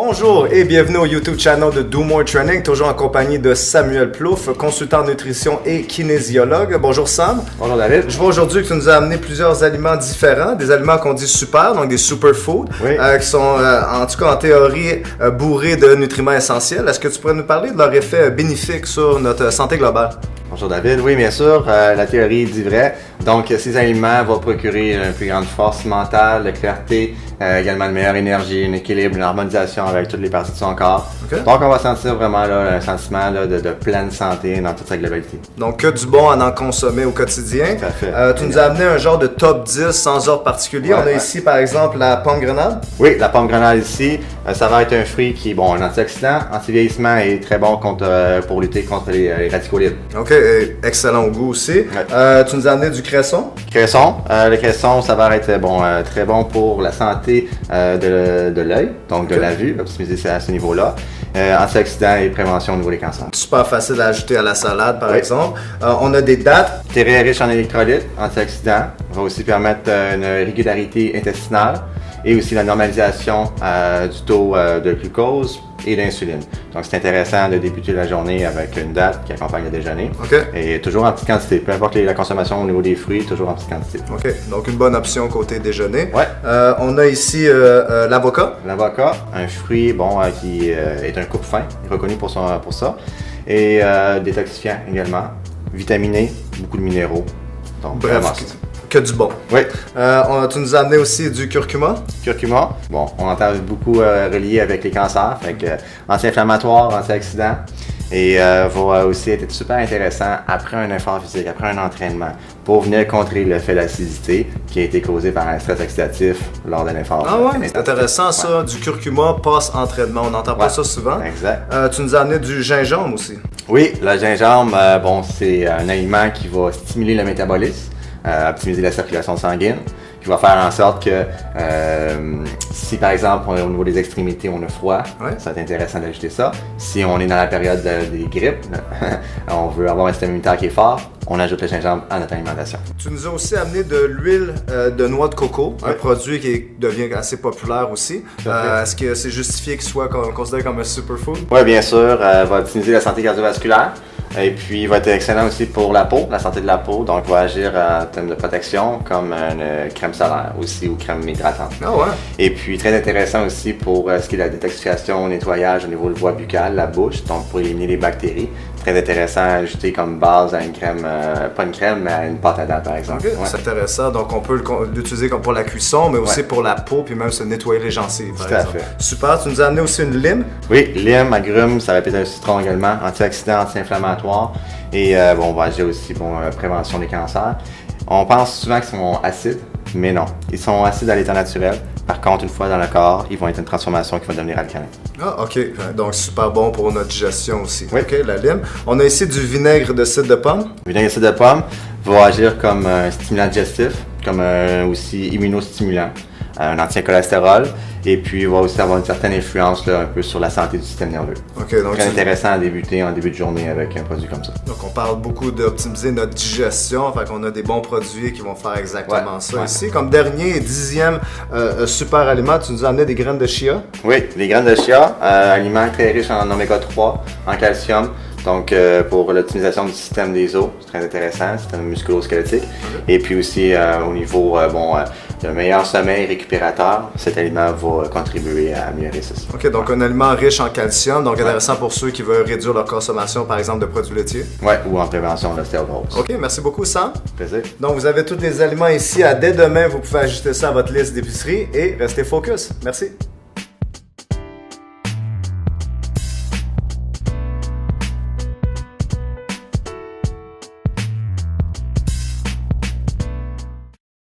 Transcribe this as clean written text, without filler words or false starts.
Bonjour et bienvenue au YouTube channel de Do More Training, toujours en compagnie de Samuel Plouffe, consultant en nutrition et kinésiologue. Bonjour Sam. Bonjour David. Je vois aujourd'hui que tu nous as amené plusieurs aliments différents, des aliments qu'on dit super, donc des superfoods, oui. Qui sont en tout cas en théorie bourrés de nutriments essentiels. Est-ce que tu pourrais nous parler de leur effet bénéfique sur notre santé globale? Bonjour David, oui bien sûr, la théorie dit vrai. Donc ces aliments vont procurer une plus grande force mentale, de clarté, également une meilleure énergie, un équilibre, une harmonisation avec toutes les parties de son corps. Okay. Donc on va sentir vraiment là, un sentiment là, de pleine santé dans toute sa globalité. Donc que du bon à en consommer au quotidien. Tout à fait. Tu nous as amené un genre de top 10 sans ordre particulier. Ouais, on a ici par exemple la pomme grenade. Oui, la pomme grenade ici, ça va être un fruit qui est bon, un antioxydant, anti-vieillissement et très bon pour lutter contre les radicaux libres. Ok, excellent au goût aussi. Ouais. Tu nous as amené du cresson. Cresson, le cresson, ça va être bon, très bon pour la santé de l'œil, donc de la vue, optimiser à ce niveau-là. Antioxydants et prévention au niveau des cancers. Super facile à ajouter à la salade, par exemple. On a des dattes. Très riche en électrolytes, antioxydants, va aussi permettre une régularité intestinale et aussi la normalisation du taux de glucose et d'insuline. Donc c'est intéressant de débuter la journée avec une date qui accompagne le déjeuner. Okay. Et toujours en petite quantité, peu importe la consommation au niveau des fruits, toujours en petite quantité. Ok, donc une bonne option côté déjeuner. Ouais. On a ici l'avocat. L'avocat, un fruit bon qui est un coupe-fin, reconnu pour ça. Et détoxifiant également, vitaminé, beaucoup de minéraux. Donc bref, que du bon. Oui. Tu nous as amené aussi du curcuma. Curcuma, bon, on entend beaucoup relié avec les cancers, fait que anti-inflammatoire, antioxydant, et va aussi être super intéressant après un effort physique, après un entraînement, pour venir contrer l'effet d'acidité qui a été causé par un stress oxydatif lors d'un effort. Ah ouais, c'est intéressant ça, du curcuma post-entraînement, on n'entend pas ça souvent. Exact. Tu nous as amené du gingembre aussi. Oui, le gingembre, bon, c'est un aliment qui va stimuler le métabolisme, optimiser la circulation sanguine, qui va faire en sorte que si par exemple au niveau des extrémités on a froid, ça va être intéressant d'ajouter ça. Si on est dans la période des grippes, on veut avoir un système immunitaire qui est fort, on ajoute le gingembre à notre alimentation. Tu nous as aussi amené de l'huile de noix de coco, un produit qui devient assez populaire aussi. Est-ce que c'est justifié qu'il soit considéré comme un superfood? Oui, bien sûr, va optimiser la santé cardiovasculaire. Et puis, il va être excellent aussi pour la peau, la santé de la peau. Donc, il va agir en termes de protection comme une crème solaire aussi ou crème hydratante. Ah ouais. Et puis, très intéressant aussi pour ce qui est la détoxification, nettoyage au niveau de voie buccale, la bouche, donc pour éliminer les bactéries. Très intéressant à ajouter comme base à une crème, pas une crème, mais à une pâte à dents par exemple. Okay. Ouais. C'est intéressant, donc on peut l'utiliser comme pour la cuisson, mais aussi pour la peau, puis même se nettoyer les gencives par exemple. Fait. Super, tu nous as amené aussi une lime. Oui, lime, agrumes, ça va être un citron également, antioxydant, anti-inflammatoire et bon, on va agir aussi pour prévention des cancers. On pense souvent qu'ils sont acides, mais non, ils sont acides à l'état naturel. Par contre, une fois dans le corps, ils vont être une transformation qui va devenir alcalin. Ah, ok. Donc, super bon pour notre digestion aussi. Oui. Ok, la lime. On a ici du vinaigre de cidre de pomme. Le vinaigre de cidre de pomme va agir comme un stimulant digestif, comme aussi immunostimulant, un anti-cholestérol, et puis il va aussi avoir une certaine influence là, un peu sur la santé du système nerveux. Okay, donc très intéressant à débuter en début de journée avec un produit comme ça. Donc on parle beaucoup d'optimiser notre digestion, fait qu'on a des bons produits qui vont faire exactement ça ici. Comme dernier et 10e super aliment, tu nous as amené des graines de chia. Oui, les graines de chia, aliment très riche en oméga 3, en calcium. Donc, pour l'optimisation du système des os, c'est très intéressant, système musculo-squelettique. Et puis aussi, au niveau d'un meilleur sommeil récupérateur, cet aliment va contribuer à améliorer ça. OK, donc un aliment riche en calcium, donc intéressant pour ceux qui veulent réduire leur consommation, par exemple, de produits laitiers. Oui, ou en prévention de l'ostéoporose. OK, merci beaucoup, Sam. Plaisir. Donc, vous avez tous les aliments ici. Dès demain, vous pouvez ajouter ça à votre liste d'épicerie et restez focus. Merci.